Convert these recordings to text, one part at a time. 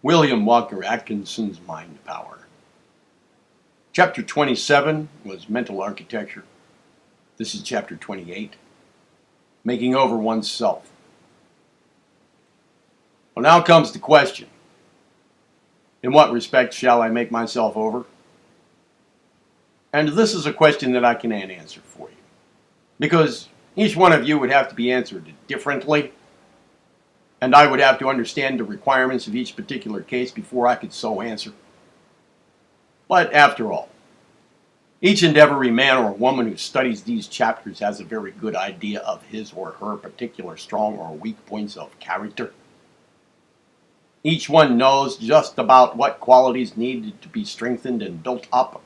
William Walker Atkinson's Mind Power. Chapter 27 was Mental Architecture. This is Chapter 28, Making Over Oneself. Well, now comes the question. In what respect shall I make myself over? And this is a question that I cannot answer for you, because each one of you would have to be answered differently, and I would have to understand the requirements of each particular case before I could so answer. But after all, each and every man or woman who studies these chapters has a very good idea of his or her particular strong or weak points of character. Each one knows just about what qualities need to be strengthened and built up,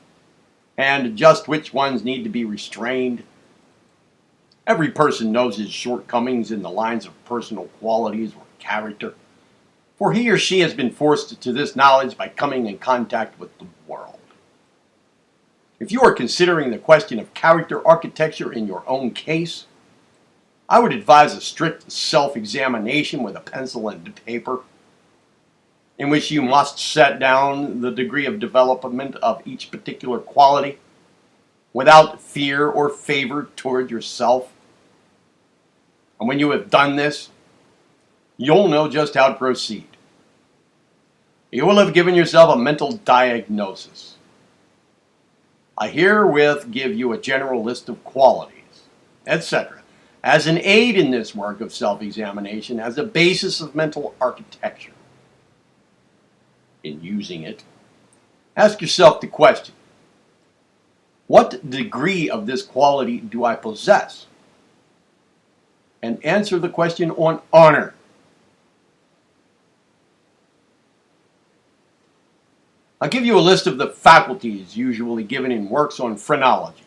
and just which ones need to be restrained. Every person knows his shortcomings in the lines of personal qualities or character, for he or she has been forced to this knowledge by coming in contact with the world. If you are considering the question of character architecture in your own case, I would advise a strict self-examination with a pencil and paper, in which you must set down the degree of development of each particular quality without fear or favor toward yourself. And when you have done this, you'll know just how to proceed. You will have given yourself a mental diagnosis. I herewith give you a general list of qualities, etc., as an aid in this work of self-examination, as a basis of mental architecture. In using it, ask yourself the question, what degree of this quality do I possess? And answer the question on honor. I'll give you a list of the faculties usually given in works on phrenology,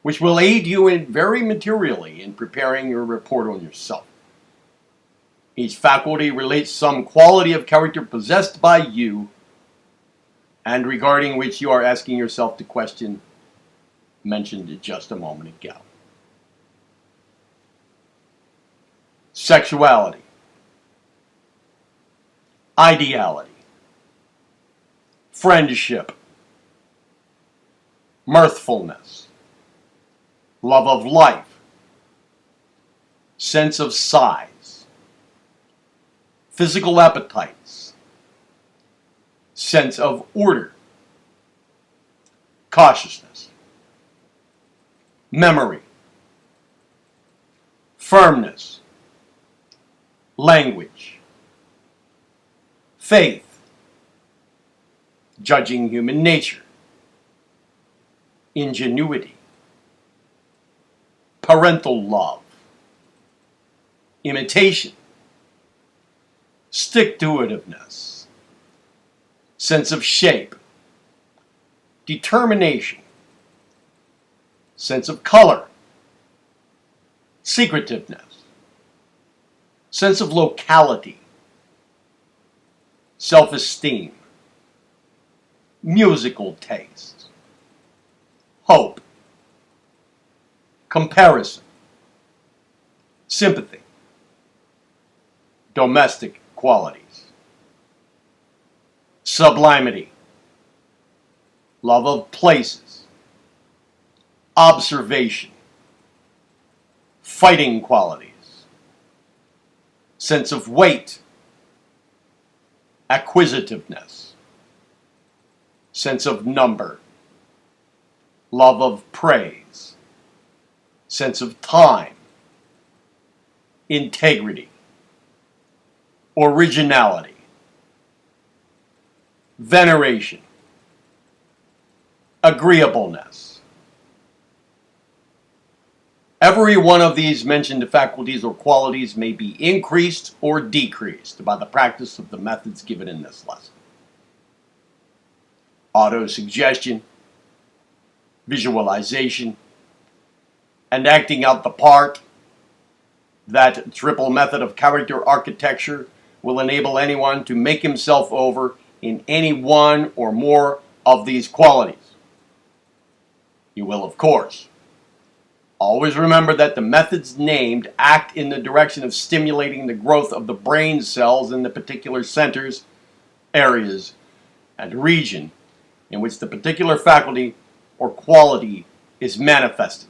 which will aid you very materially in preparing your report on yourself. Each faculty relates some quality of character possessed by you, and regarding which you are asking yourself the question mentioned just a moment ago. Sexuality, ideality, friendship, mirthfulness, love of life, sense of size, physical appetites, sense of order, cautiousness, memory, firmness, language, faith, judging human nature, ingenuity, parental love, imitation, stick-to-itiveness, sense of shape, determination, sense of color, secretiveness, sense of locality, self-esteem, musical taste, hope, comparison, sympathy, domestic qualities, sublimity, love of places, observation, fighting qualities, sense of weight, acquisitiveness, sense of number, love of praise, sense of time, integrity, originality, veneration, agreeableness. Every one of these mentioned faculties or qualities may be increased or decreased by the practice of the methods given in this lesson. Autosuggestion, visualization, and acting out the part. That triple method of character architecture will enable anyone to make himself over in any one or more of these qualities. You will, of course, always remember that the methods named act in the direction of stimulating the growth of the brain cells in the particular centers areas and region in which the particular faculty or quality is manifested.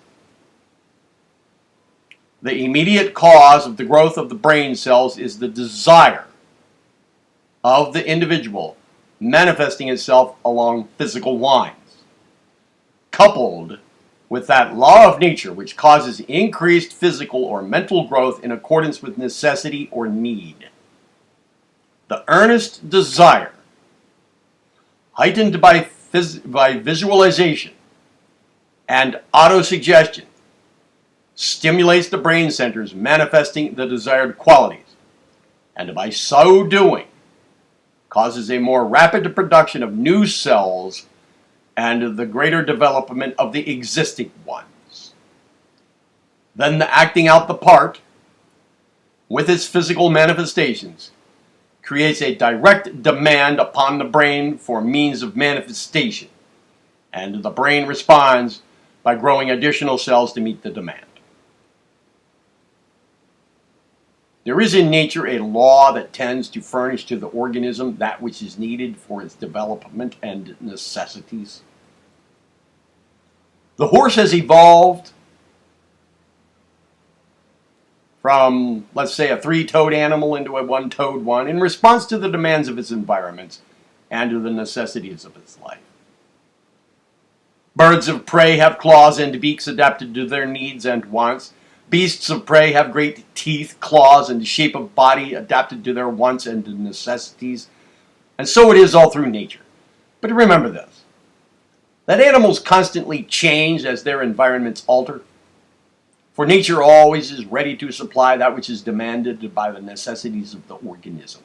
The immediate cause of the growth of the brain cells is the desire of the individual manifesting itself along physical lines, coupled with that law of nature which causes increased physical or mental growth in accordance with necessity or need. The earnest desire, heightened by visualization and autosuggestion, stimulates the brain centers manifesting the desired qualities, and by so doing, causes a more rapid production of new cells and the greater development of the existing ones. Then the acting out the part, with its physical manifestations, creates a direct demand upon the brain for means of manifestation, and the brain responds by growing additional cells to meet the demand. There is in nature a law that tends to furnish to the organism that which is needed for its development and necessities. The horse has evolved from, let's say, a three-toed animal into a one-toed one in response to the demands of its environment and to the necessities of its life. Birds of prey have claws and beaks adapted to their needs and wants. Beasts of prey have great teeth, claws, and shape of body adapted to their wants and necessities. And so it is all through nature. But remember this, that animals constantly change as their environments alter. For nature always is ready to supply that which is demanded by the necessities of the organism.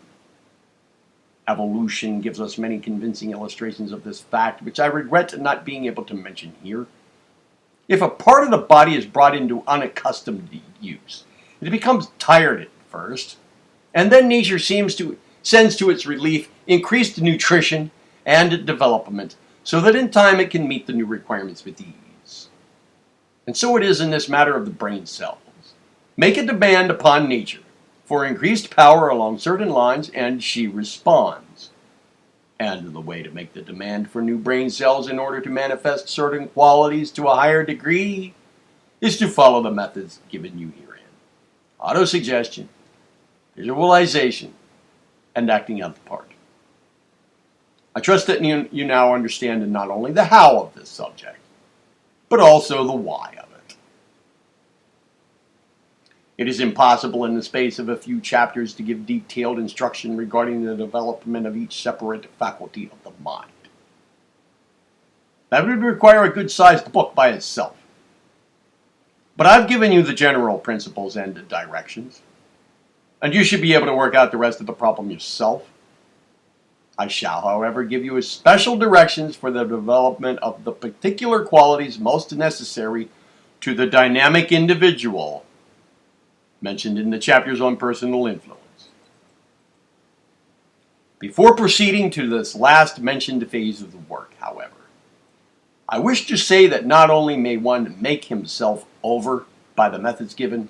Evolution gives us many convincing illustrations of this fact, which I regret not being able to mention here. If a part of the body is brought into unaccustomed use, it becomes tired at first, and then nature sends to its relief increased nutrition and development, so that in time it can meet the new requirements with ease. And so it is in this matter of the brain cells. Make a demand upon nature for increased power along certain lines, and she responds. And the way to make the demand for new brain cells in order to manifest certain qualities to a higher degree is to follow the methods given you herein. Autosuggestion, visualization, and acting out the part. I trust that you now understand not only the how of this subject, but also the why of it. It is impossible in the space of a few chapters to give detailed instruction regarding the development of each separate faculty of the mind. That would require a good-sized book by itself. But I've given you the general principles and directions, and you should be able to work out the rest of the problem yourself. I shall, however, give you special directions for the development of the particular qualities most necessary to the dynamic individual mentioned in the chapters on personal influence. Before proceeding to this last mentioned phase of the work, however, I wish to say that not only may one make himself over by the methods given,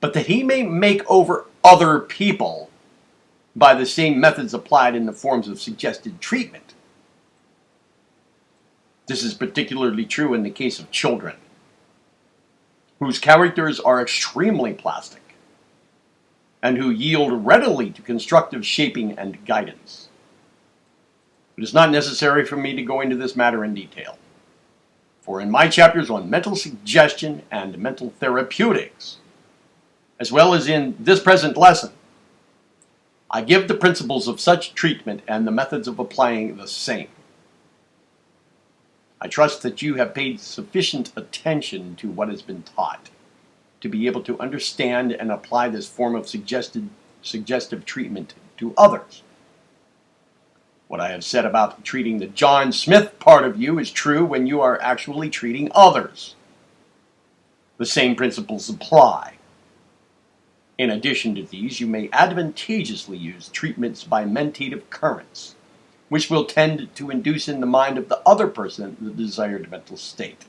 but that he may make over other people by the same methods applied in the forms of suggested treatment. This is particularly true in the case of children, whose characters are extremely plastic, and who yield readily to constructive shaping and guidance. It is not necessary for me to go into this matter in detail, for in my chapters on mental suggestion and mental therapeutics, as well as in this present lesson, I give the principles of such treatment and the methods of applying the same. I trust that you have paid sufficient attention to what has been taught to be able to understand and apply this form of suggestive treatment to others. What I have said about treating the John Smith part of you is true when you are actually treating others. The same principles apply. In addition to these, you may advantageously use treatments by mentative currents, which will tend to induce in the mind of the other person the desired mental state,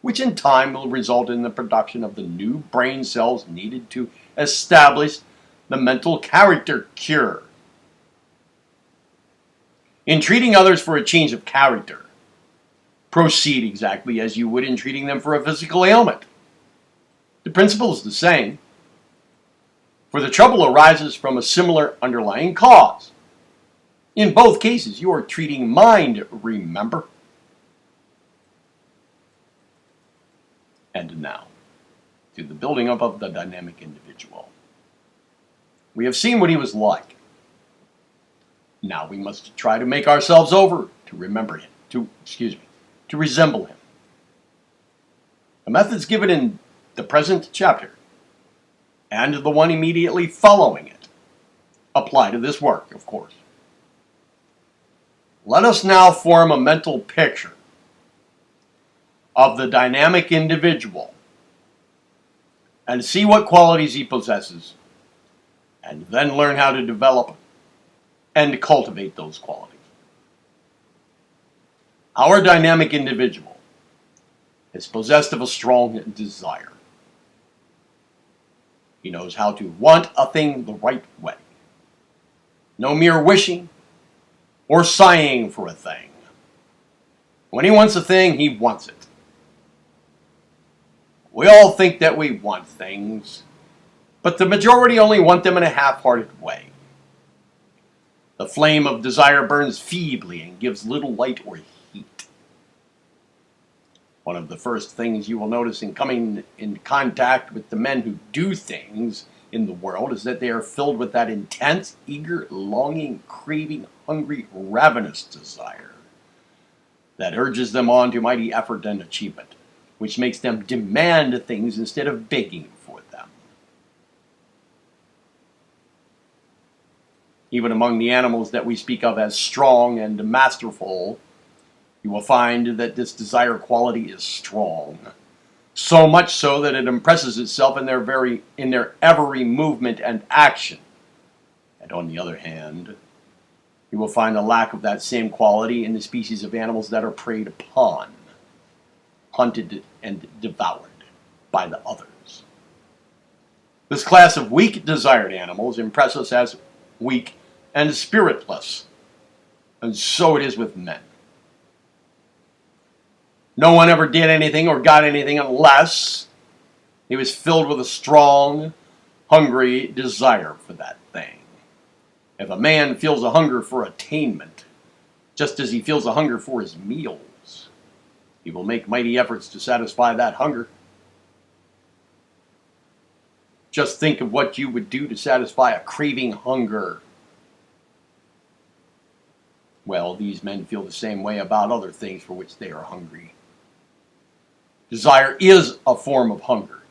which in time will result in the production of the new brain cells needed to establish the mental character cure. In treating others for a change of character, proceed exactly as you would in treating them for a physical ailment. The principle is the same, for the trouble arises from a similar underlying cause. In both cases, you are treating mind, remember? And now, to the building up of the dynamic individual. We have seen what he was like. Now we must try to make ourselves over to remember him, to resemble him. The methods given in the present chapter and the one immediately following it apply to this work, of course. Let us now form a mental picture of the dynamic individual and see what qualities he possesses, and then learn how to develop and cultivate those qualities. Our dynamic individual is possessed of a strong desire. He knows how to want a thing the right way. No mere wishing or sighing for a thing. When he wants a thing, he wants it. We all think that we want things, but the majority only want them in a half-hearted way. The flame of desire burns feebly and gives little light or heat. One of the first things you will notice in coming in contact with the men who do things in the world is that they are filled with that intense, eager, longing, craving, hungry, ravenous desire that urges them on to mighty effort and achievement, which makes them demand things instead of begging for them. Even among the animals that we speak of as strong and masterful, you will find that this desire quality is strong. So much so that it impresses itself in their every movement and action. And on the other hand, you will find a lack of that same quality in the species of animals that are preyed upon, hunted and devoured by the others. This class of weak desired animals impress us as weak and spiritless, and so it is with men. No one ever did anything or got anything unless he was filled with a strong, hungry desire for that thing. If a man feels a hunger for attainment, just as he feels a hunger for his meals, he will make mighty efforts to satisfy that hunger. Just think of what you would do to satisfy a craving hunger. Well, these men feel the same way about other things for which they are hungry. Desire is a form of hunger.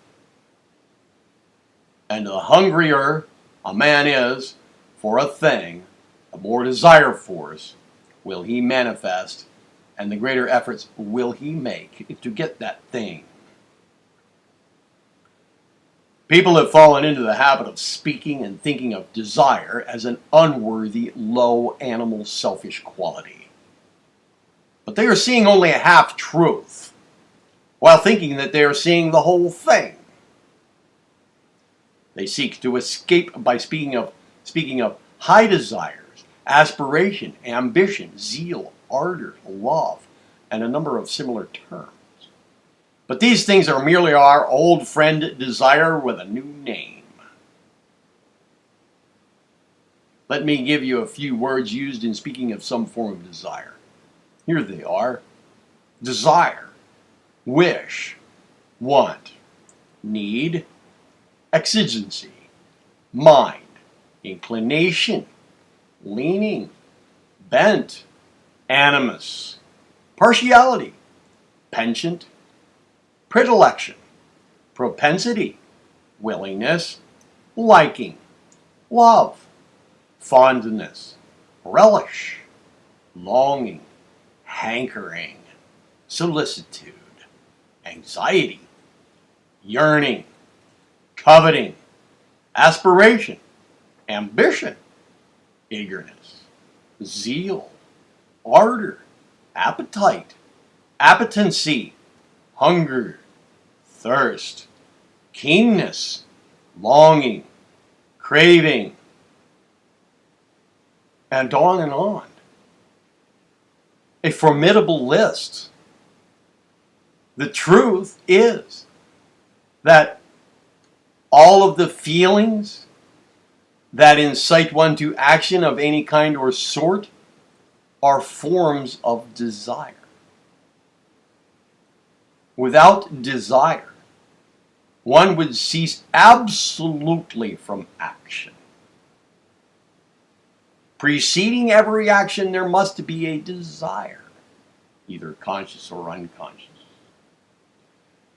And the hungrier a man is for a thing, the more desire force will he manifest, and the greater efforts will he make to get that thing. People have fallen into the habit of speaking and thinking of desire as an unworthy, low, animal, selfish quality. But they are seeing only a half-truth, while thinking that they are seeing the whole thing. They seek to escape by speaking of high desires, aspiration, ambition, zeal, ardor, love, and a number of similar terms. But these things are merely our old friend desire with a new name. Let me give you a few words used in speaking of some form of desire. Here they are. Desire, wish, want, need, exigency, mind, inclination, leaning, bent, animus, partiality, penchant, predilection, propensity, willingness, liking, love, fondness, relish, longing, hankering, solicitude, anxiety, yearning, coveting, aspiration, ambition, eagerness, zeal, ardor, appetite, appetency, hunger, thirst, keenness, longing, craving, and on and on. a formidable list. The truth is that all of the feelings that incite one to action of any kind or sort are forms of desire. Without desire, one would cease absolutely from action. Preceding every action, there must be a desire, either conscious or unconscious.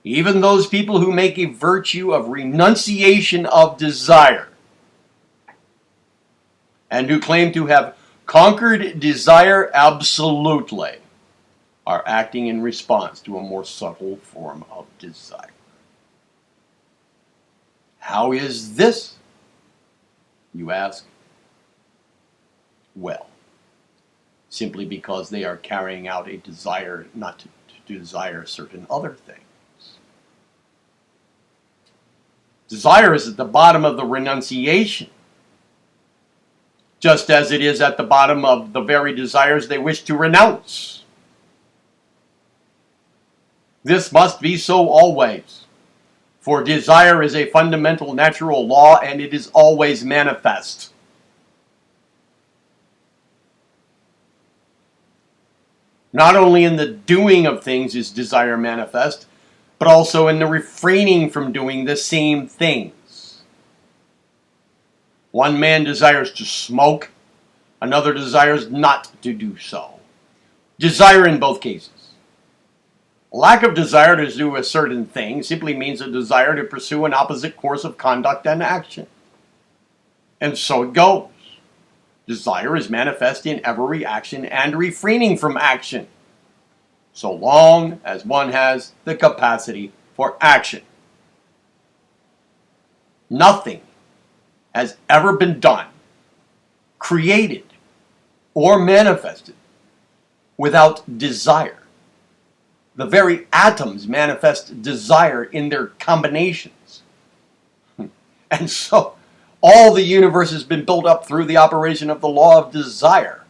Even those people who make a virtue of renunciation of desire and who claim to have conquered desire absolutely are acting in response to a more subtle form of desire. How is this, you ask? Well, simply because they are carrying out a desire not to desire certain other things. Desire is at the bottom of the renunciation, just as it is at the bottom of the very desires they wish to renounce. This must be so always, for desire is a fundamental natural law and it is always manifest. Not only in the doing of things is desire manifest, but also in the refraining from doing the same things. One man desires to smoke, another desires not to do so. Desire in both cases. Lack of desire to do a certain thing simply means a desire to pursue an opposite course of conduct and action. And so it goes. Desire is manifest in every action and refraining from action, so long as one has the capacity for action. Nothing has ever been done, created, or manifested without desire. The very atoms manifest desire in their combinations. And so, all the universe has been built up through the operation of the law of desire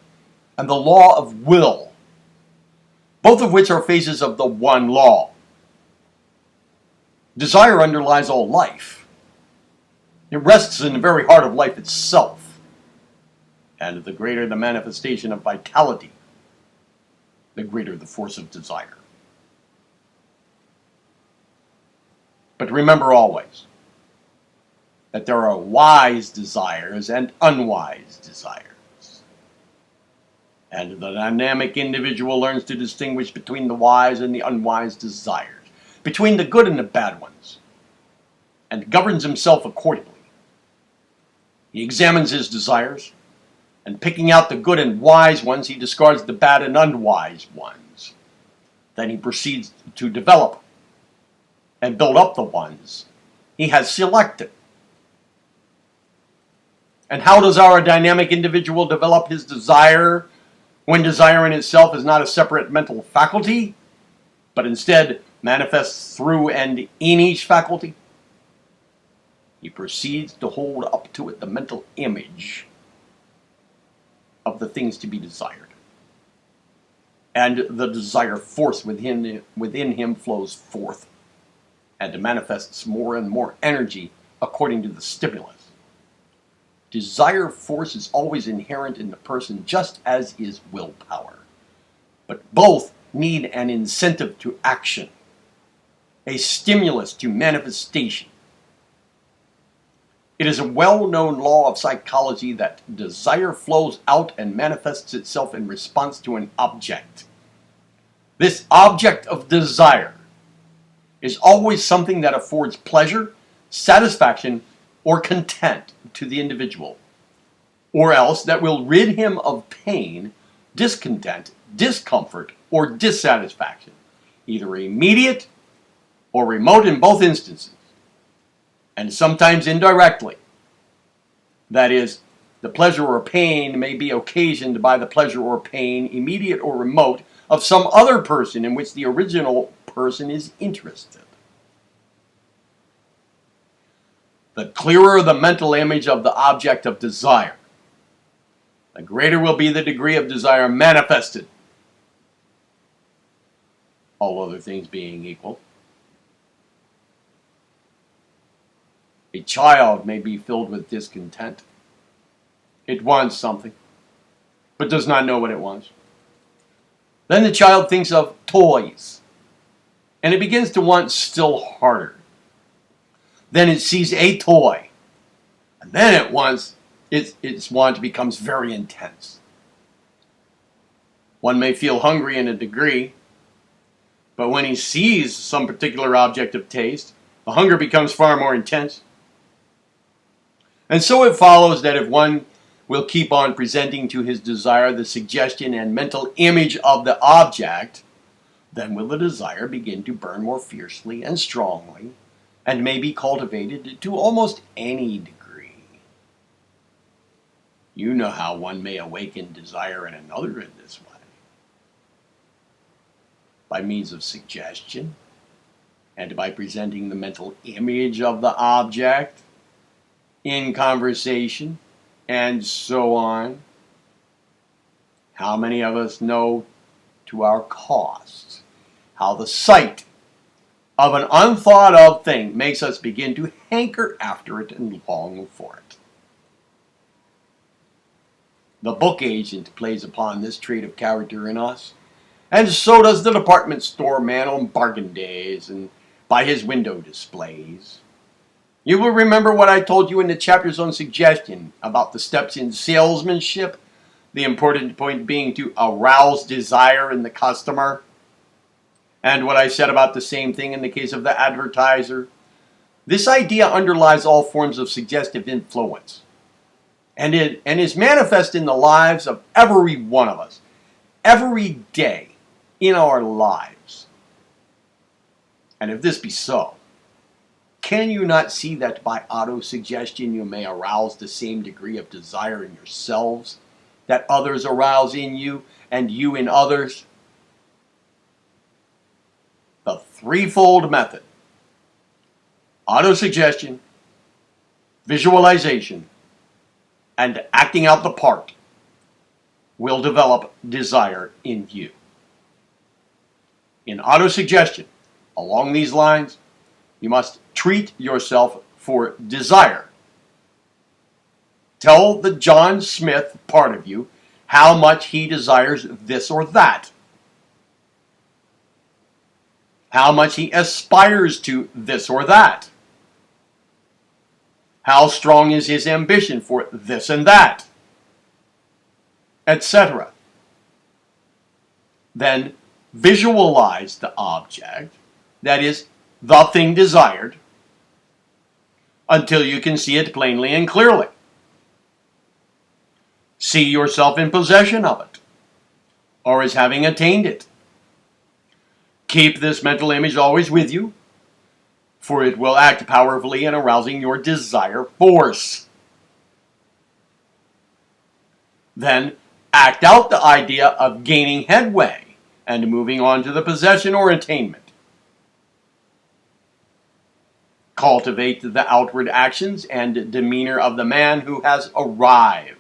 and the law of will, both of which are phases of the one law. Desire underlies all life. It rests in the very heart of life itself. And the greater the manifestation of vitality, the greater the force of desire. But remember always that there are wise desires and unwise desires. And the dynamic individual learns to distinguish between the wise and the unwise desires, between the good and the bad ones, and governs himself accordingly. He examines his desires, and picking out the good and wise ones, he discards the bad and unwise ones. Then he proceeds to develop and build up the ones he has selected. And how does our dynamic individual develop his desire when desire in itself is not a separate mental faculty, but instead manifests through and in each faculty? He proceeds to hold up to it the mental image of the things to be desired. And the desire force within him flows forth and manifests more and more energy according to the stimulus. Desire force is always inherent in the person, just as is willpower. But both need an incentive to action, a stimulus to manifestation. It is a well-known law of psychology that desire flows out and manifests itself in response to an object. This object of desire is always something that affords pleasure, satisfaction, or content to the individual, or else that will rid him of pain, discontent, discomfort, or dissatisfaction, either immediate or remote in both instances, and sometimes indirectly. That is, the pleasure or pain may be occasioned by the pleasure or pain, immediate or remote, of some other person in which the original person is interested. The clearer the mental image of the object of desire, the greater will be the degree of desire manifested, all other things being equal. A child may be filled with discontent. It wants something, but does not know what it wants. Then the child thinks of toys, and it begins to want still harder. Then it sees a toy, and then its want becomes very intense. One may feel hungry in a degree, but when he sees some particular object of taste, the hunger becomes far more intense. And so it follows that if one will keep on presenting to his desire the suggestion and mental image of the object, then will the desire begin to burn more fiercely and strongly, and may be cultivated to almost any degree. You know how one may awaken desire in another in this way. By means of suggestion, and by presenting the mental image of the object in conversation, and so on. How many of us know to our cost how the sight of an unthought of thing makes us begin to hanker after it and long for it? The book agent plays upon this trait of character in us, and so does the department store man on bargain days and by his window displays. You will remember what I told you in the chapters on suggestion about the steps in salesmanship, the important point being to arouse desire in the customer, and what I said about the same thing in the case of the advertiser. This idea underlies all forms of suggestive influence, and is manifest in the lives of every one of us, every day in our lives. And if this be so, can you not see that by auto-suggestion you may arouse the same degree of desire in yourselves that others arouse in you and you in others? The threefold method: auto-suggestion, visualization, and acting out the part will develop desire in you. In auto-suggestion, along these lines, you must treat yourself for desire. Tell the John Smith part of you how much he desires this or that, how much he aspires to this or that, how strong is his ambition for this and that, etc. Then visualize the object, that is, the thing desired, until you can see it plainly and clearly. See yourself in possession of it, or as having attained it. Keep this mental image always with you, for it will act powerfully in arousing your desire force. Then act out the idea of gaining headway and moving on to the possession or attainment. Cultivate the outward actions and demeanor of the man who has arrived.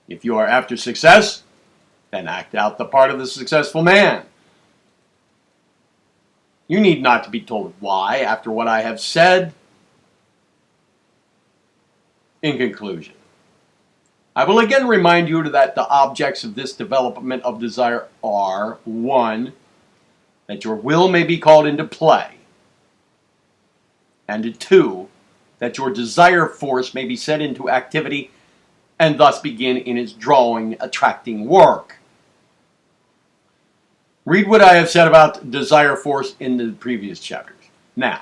If you are after success, then act out the part of the successful man. You need not to be told why after what I have said. In conclusion, I will again remind you that the objects of this development of desire are: 1, that your will may be called into play, and 2, that your desire force may be set into activity and thus begin in its drawing, attracting work. Read what I have said about desire force in the previous chapters. Now,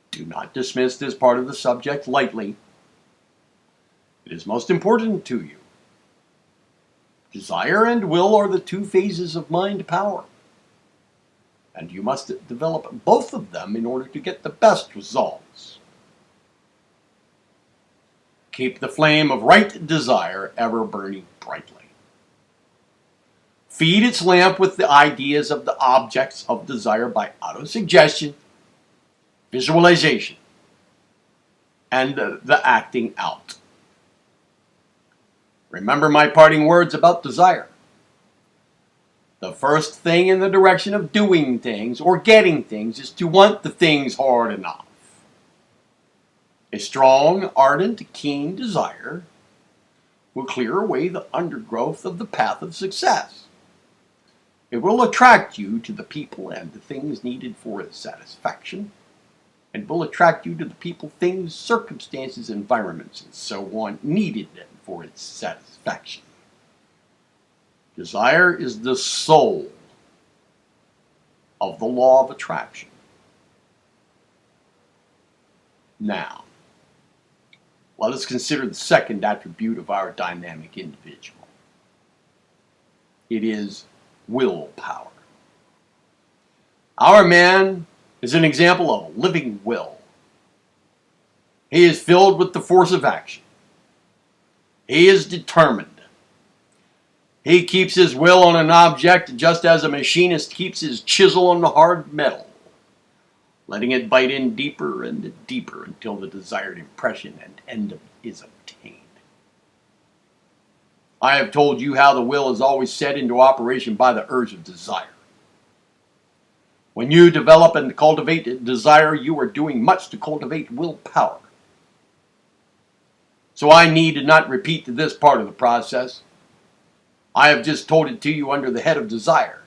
do not dismiss this part of the subject lightly. It is most important to you. Desire and will are the two phases of mind power, and you must develop both of them in order to get the best results. Keep the flame of right desire ever burning brightly. Feed its lamp with the ideas of the objects of desire by autosuggestion, visualization, and the acting out. Remember my parting words about desire. The first thing in the direction of doing things or getting things is to want the things hard enough. A strong, ardent, keen desire will clear away the undergrowth of the path of success. It will attract you to the people and the things needed for its satisfaction, and will attract you to the people, things, circumstances, environments, and so on needed for its satisfaction. Desire is the soul of the law of attraction. Now, let us consider the second attribute of our dynamic individual. It is willpower. Our man is an example of a living will. He is filled with the force of action. He is determined. He keeps his will on an object just as a machinist keeps his chisel on the hard metal, letting it bite in deeper and deeper until the desired impression and end is obtained. I have told you how the will is always set into operation by the urge of desire. When you develop and cultivate desire, you are doing much to cultivate willpower. So I need not repeat this part of the process. I have just told it to you under the head of desire.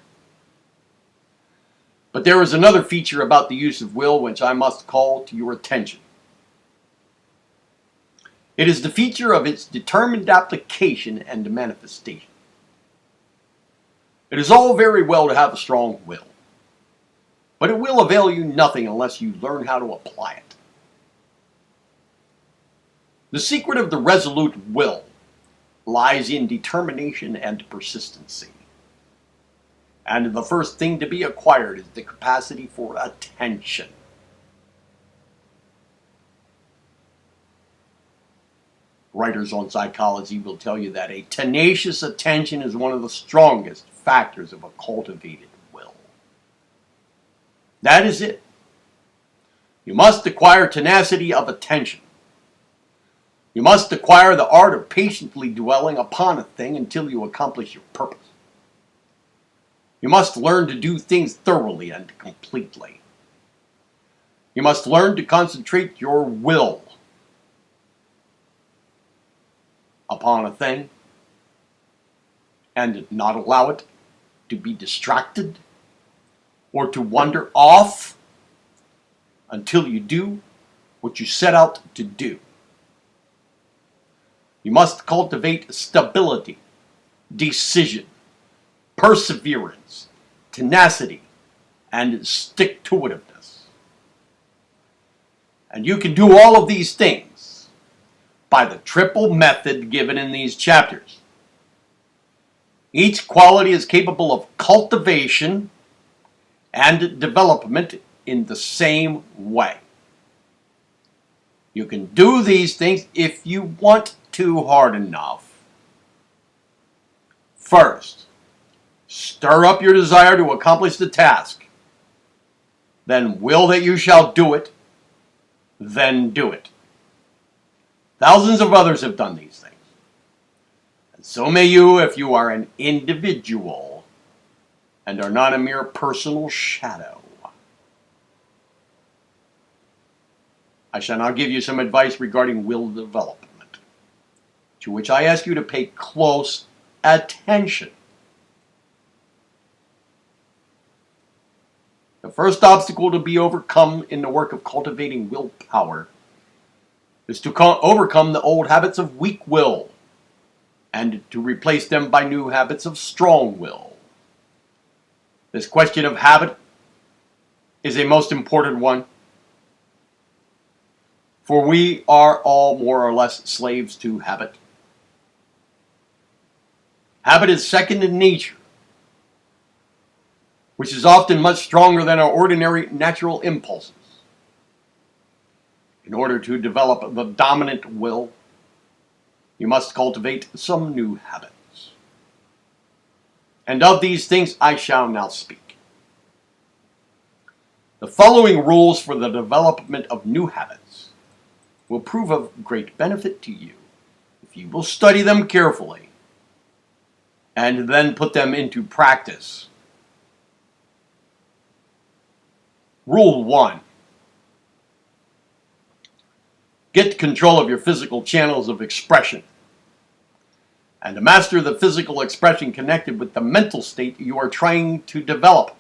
But there is another feature about the use of will which I must call to your attention. It is the feature of its determined application and manifestation. It is all very well to have a strong will, but it will avail you nothing unless you learn how to apply it. The secret of the resolute will lies in determination and persistency. And the first thing to be acquired is the capacity for attention. Writers on psychology will tell you that a tenacious attention is one of the strongest factors of a cultivated will. That is it. You must acquire tenacity of attention. You must acquire the art of patiently dwelling upon a thing until you accomplish your purpose. You must learn to do things thoroughly and completely. You must learn to concentrate your will upon a thing and not allow it to be distracted or to wander off until you do what you set out to do. You must cultivate stability, decision, perseverance, tenacity, and stick-to-itiveness. And you can do all of these things by the triple method given in these chapters. Each quality is capable of cultivation and development in the same way. You can do these things if you want to hard enough. First, stir up your desire to accomplish the task. Then will that you shall do it. Then do it. Thousands of others have done these things. And so may you if you are an individual and are not a mere personal shadow. I shall now give you some advice regarding will development, to which I ask you to pay close attention. The first obstacle to be overcome in the work of cultivating willpower is to overcome the old habits of weak will and to replace them by new habits of strong will. This question of habit is a most important one, for we are all more or less slaves to habit. Habit is second in nature, which is often much stronger than our ordinary natural impulses. In order to develop the dominant will, you must cultivate some new habits. And of these things I shall now speak. The following rules for the development of new habits will prove of great benefit to you if you will study them carefully and then put them into practice. Rule 1. Get control of your physical channels of expression. And to master the physical expression connected with the mental state you are trying to develop.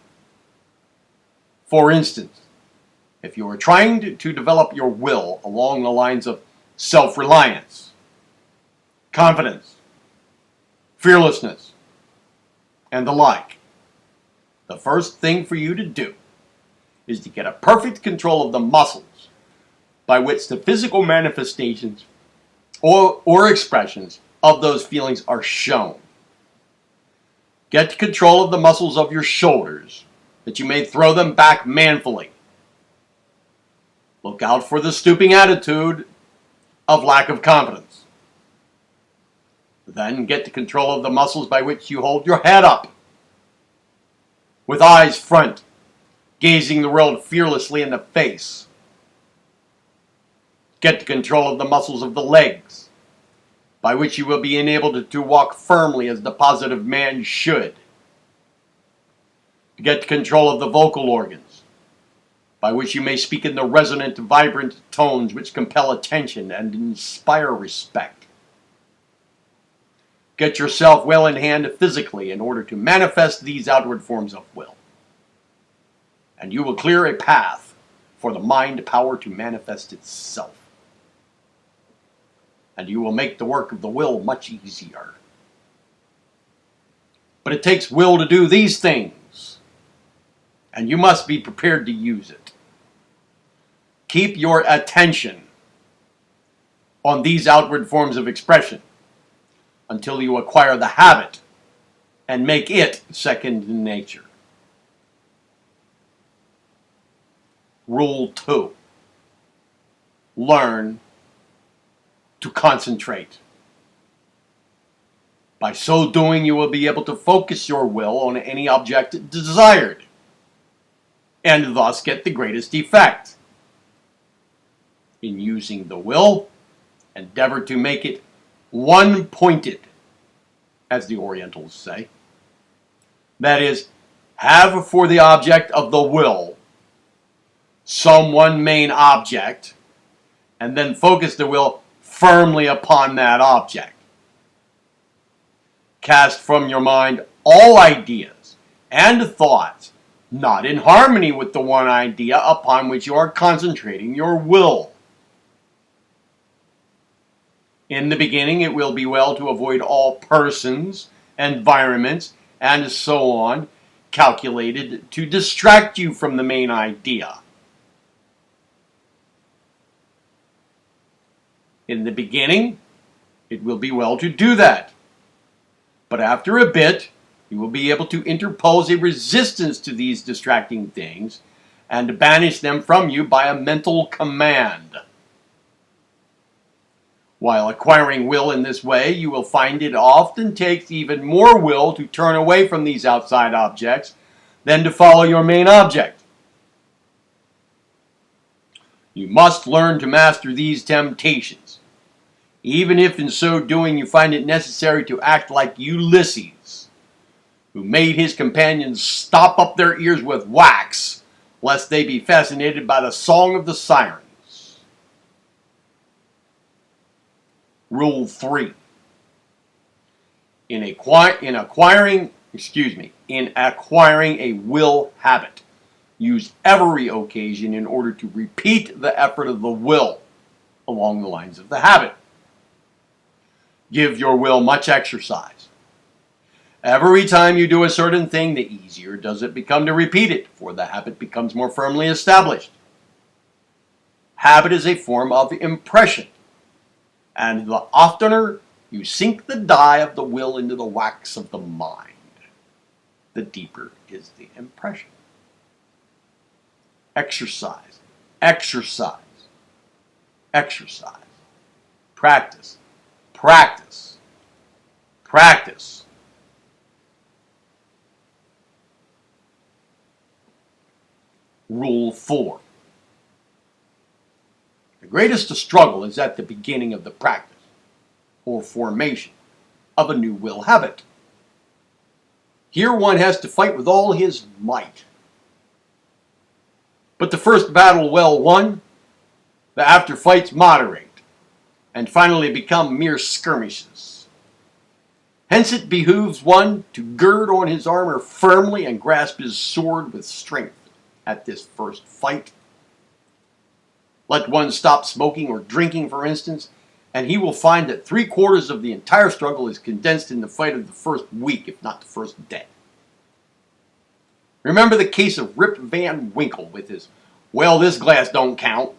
For instance, if you are trying to develop your will along the lines of self-reliance, confidence, fearlessness, and the like, the first thing for you to do is to get a perfect control of the muscles by which the physical manifestations or expressions of those feelings are shown. Get control of the muscles of your shoulders, that you may throw them back manfully. Look out for the stooping attitude of lack of confidence. Then get control of the muscles by which you hold your head up, with eyes front, gazing the world fearlessly in the face. Get control of the muscles of the legs, by which you will be enabled to walk firmly as the positive man should. Get control of the vocal organs, by which you may speak in the resonant, vibrant tones which compel attention and inspire respect. Get yourself well in hand physically in order to manifest these outward forms of will. And you will clear a path for the mind power to manifest itself. And you will make the work of the will much easier. But it takes will to do these things, and you must be prepared to use it. Keep your attention on these outward forms of expression until you acquire the habit and make it second nature. Rule 2. Learn to concentrate. By so doing, you will be able to focus your will on any object desired, and thus get the greatest effect. In using the will, endeavor to make it one-pointed, as the Orientals say. That is, have for the object of the will some one main object, and then focus the will firmly upon that object. Cast from your mind all ideas and thoughts not in harmony with the one idea upon which you are concentrating your will. In the beginning, it will be well to avoid all persons, environments, and so on, calculated to distract you from the main idea. In the beginning, it will be well to do that. But after a bit, you will be able to interpose a resistance to these distracting things and banish them from you by a mental command. While acquiring will in this way, you will find it often takes even more will to turn away from these outside objects than to follow your main object. You must learn to master these temptations, even if in so doing you find it necessary to act like Ulysses, who made his companions stop up their ears with wax, lest they be fascinated by the song of the sirens. Rule 3. In acquiring a will habit, use every occasion in order to repeat the effort of the will along the lines of the habit. Give your will much exercise. Every time you do a certain thing, the easier does it become to repeat it, for the habit becomes more firmly established. Habit is a form of impression, and the oftener you sink the dye of the will into the wax of the mind, the deeper is the impression. Exercise, exercise, exercise. Practice, practice, practice. Rule 4. The greatest struggle is at the beginning of the practice or formation of a new will habit. Here one has to fight with all his might. But the first battle well won, the after fights moderate, and finally become mere skirmishes. Hence it behooves one to gird on his armor firmly and grasp his sword with strength at this first fight. Let one stop smoking or drinking, for instance, and he will find that 3/4 of the entire struggle is condensed in the fight of the first week, if not the first day. Remember the case of Rip Van Winkle with his, "Well, this glass don't count."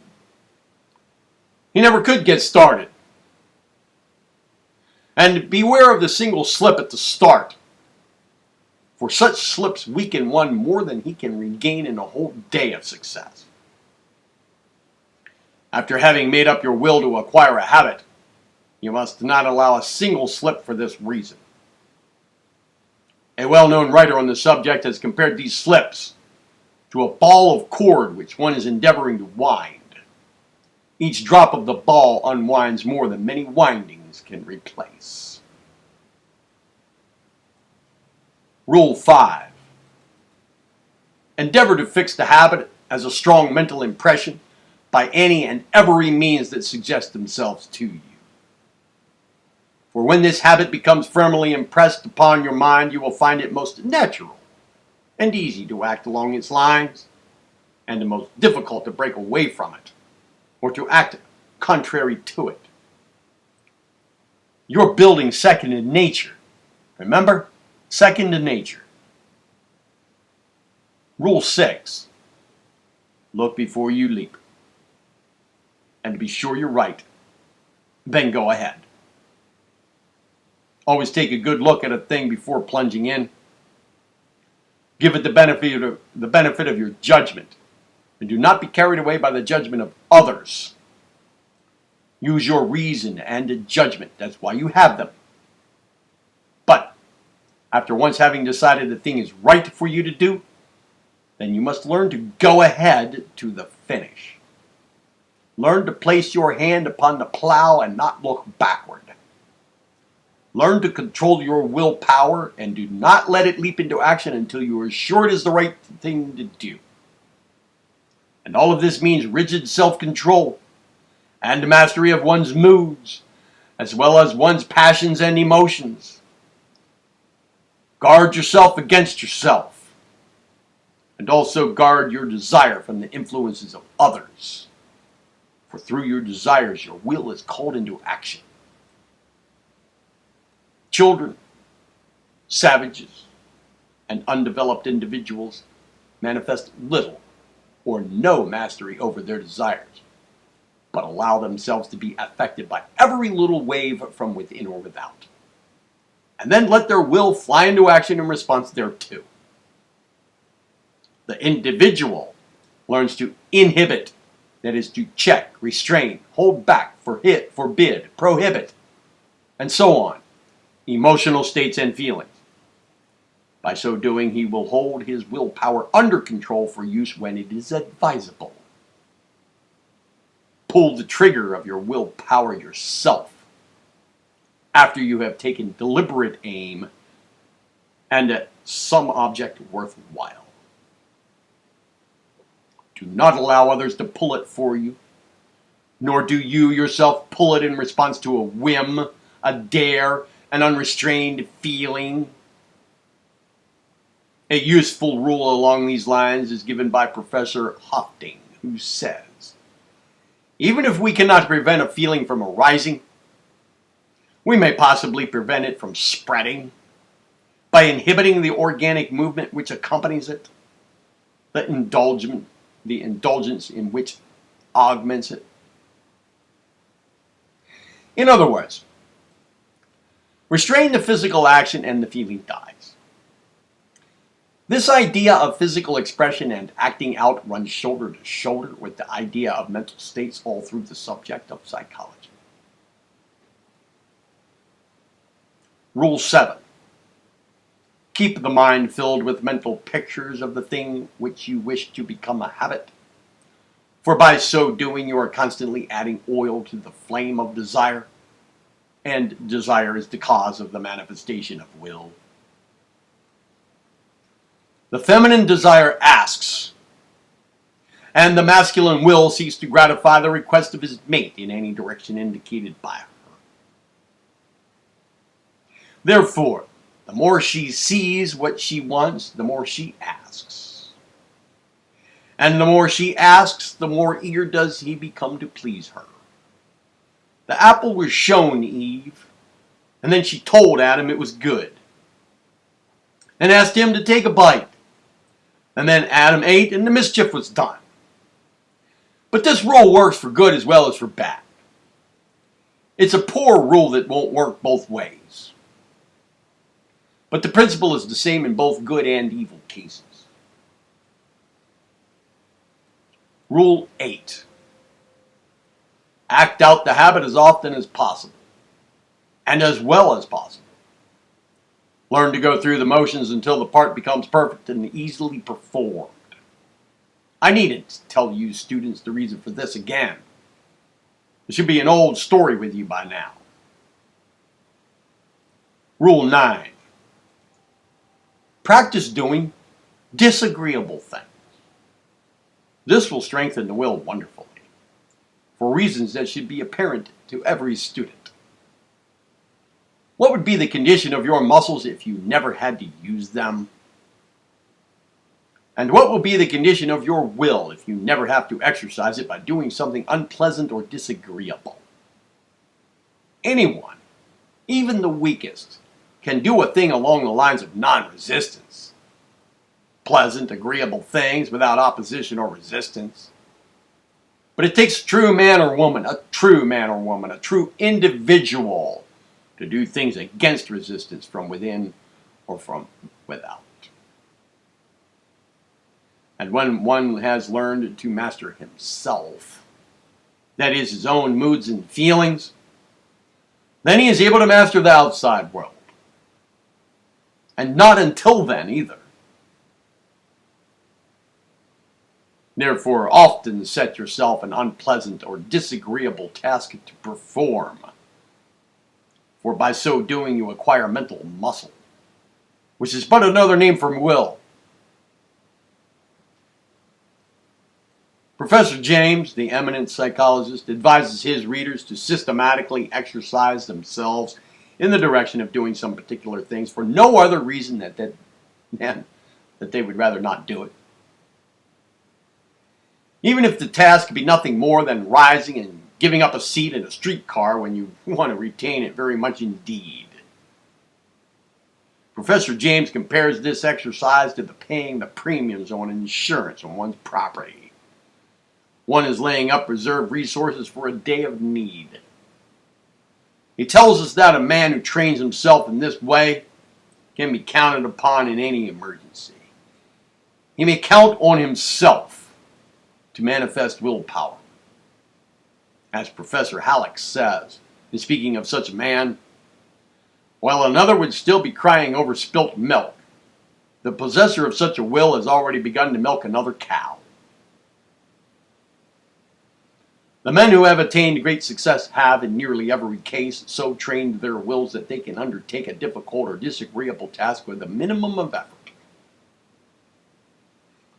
He never could get started. And beware of the single slip at the start, for such slips weaken one more than he can regain in a whole day of success. After having made up your will to acquire a habit, you must not allow a single slip for this reason. A well-known writer on the subject has compared these slips to a ball of cord which one is endeavoring to wind. Each drop of the ball unwinds more than many windings can replace. Rule 5. Endeavor to fix the habit as a strong mental impression by any and every means that suggest themselves to you. For when this habit becomes firmly impressed upon your mind, you will find it most natural and easy to act along its lines, and the most difficult to break away from it, or to act contrary to it. You're building second in nature. Remember? Second in nature. Rule 6. Look before you leap. And to be sure you're right, then go ahead. Always take a good look at a thing before plunging in. Give it the benefit of your judgment, and do not be carried away by the judgment of others. Use your reason and judgment. That's why you have them. But after once having decided the thing is right for you to do, then you must learn to go ahead to the finish. Learn to place your hand upon the plow and not look backward. Learn to control your willpower and do not let it leap into action until you are sure it is the right thing to do. And all of this means rigid self-control and mastery of one's moods, as well as one's passions and emotions. Guard yourself against yourself, and also guard your desire from the influences of others. For through your desires, your will is called into action. Children, savages, and undeveloped individuals manifest little or no mastery over their desires, but allow themselves to be affected by every little wave from within or without, and then let their will fly into action in response thereto. The individual learns to inhibit, that is to check, restrain, hold back, forbid, prohibit, and so on, emotional states and feelings. By so doing, he will hold his willpower under control for use when it is advisable. Pull the trigger of your willpower yourself after you have taken deliberate aim and at some object worthwhile. Do not allow others to pull it for you, nor do you yourself pull it in response to a whim, a dare, an unrestrained feeling. A useful rule along these lines is given by Professor Hofting, who says, even if we cannot prevent a feeling from arising, we may possibly prevent it from spreading by inhibiting the organic movement which accompanies it, the indulgence in which augments it. In other words, restrain the physical action and the feeling dies. This idea of physical expression and acting out runs shoulder to shoulder with the idea of mental states all through the subject of psychology. Rule 7. Keep the mind filled with mental pictures of the thing which you wish to become a habit, for by so doing you are constantly adding oil to the flame of desire, and desire is the cause of the manifestation of will. The feminine desire asks, and the masculine will seeks to gratify the request of his mate in any direction indicated by her. Therefore, the more she sees what she wants, the more she asks. And the more she asks, the more eager does he become to please her. The apple was shown Eve, and then she told Adam it was good, and asked him to take a bite. And then Adam ate, and the mischief was done. But this rule works for good as well as for bad. It's a poor rule that won't work both ways. But the principle is the same in both good and evil cases. Rule 8. Act out the habit as often as possible, and as well as possible. Learn to go through the motions until the part becomes perfect and easily performed. I needn't tell you students the reason for this again. It should be an old story with you by now. Rule 9. Practice doing disagreeable things. This will strengthen the will wonderfully, for reasons that should be apparent to every student. What would be the condition of your muscles if you never had to use them? And what will be the condition of your will if you never have to exercise it by doing something unpleasant or disagreeable? Anyone, even the weakest, can do a thing along the lines of non-resistance. Pleasant, agreeable things without opposition or resistance. But it takes a true man or woman, a true individual to do things against resistance from within or from without. And when one has learned to master himself, that is, his own moods and feelings, then he is able to master the outside world. And not until then either. Therefore, often set yourself an unpleasant or disagreeable task to perform. For by so doing you acquire mental muscle, which is but another name for will. Professor James, the eminent psychologist, advises his readers to systematically exercise themselves in the direction of doing some particular things for no other reason that they would rather not do it. Even if the task be nothing more than rising and giving up a seat in a streetcar when you want to retain it very much indeed. Professor James compares this exercise to the paying the premiums on insurance on one's property. One is laying up reserve resources for a day of need. He tells us that a man who trains himself in this way can be counted upon in any emergency. He may count on himself to manifest willpower. As Professor Halleck says, in speaking of such a man, while another would still be crying over spilt milk, the possessor of such a will has already begun to milk another cow. The men who have attained great success have, in nearly every case, so trained their wills that they can undertake a difficult or disagreeable task with a minimum of effort.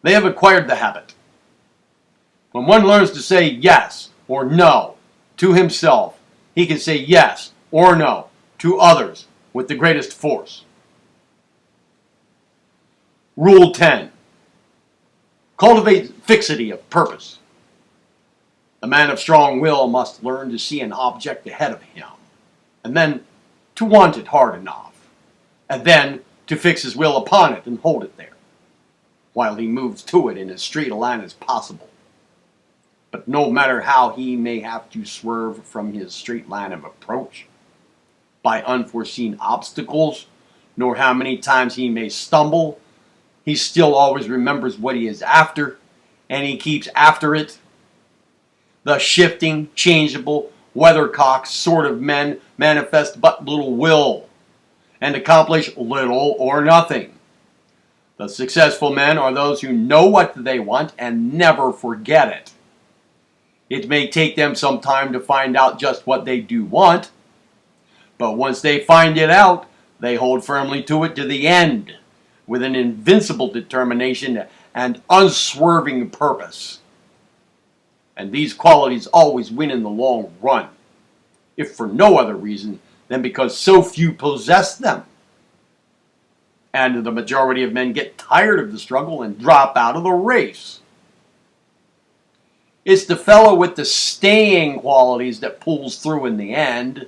They have acquired the habit. When one learns to say yes or no to himself, he can say yes or no to others with the greatest force. Rule 10. Cultivate fixity of purpose. The man of strong will must learn to see an object ahead of him, and then to want it hard enough, and then to fix his will upon it and hold it there, while he moves to it in as straight a line as possible. But no matter how he may have to swerve from his straight line of approach, by unforeseen obstacles, nor how many times he may stumble, he still always remembers what he is after, and he keeps after it. The shifting, changeable, weathercock sort of men manifest but little will, and accomplish little or nothing. The successful men are those who know what they want and never forget it. It may take them some time to find out just what they do want, but once they find it out, they hold firmly to it to the end, with an invincible determination and unswerving purpose. And these qualities always win in the long run, if for no other reason than because so few possess them. And the majority of men get tired of the struggle and drop out of the race. It's the fellow with the staying qualities that pulls through in the end,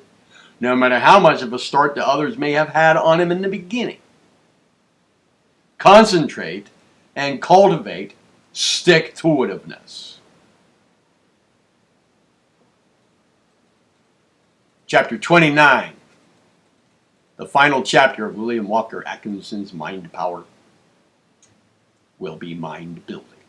no matter how much of a start the others may have had on him in the beginning. Concentrate and cultivate stick-to-itiveness. Chapter 29. The final chapter of William Walker Atkinson's Mind Power will be mind building.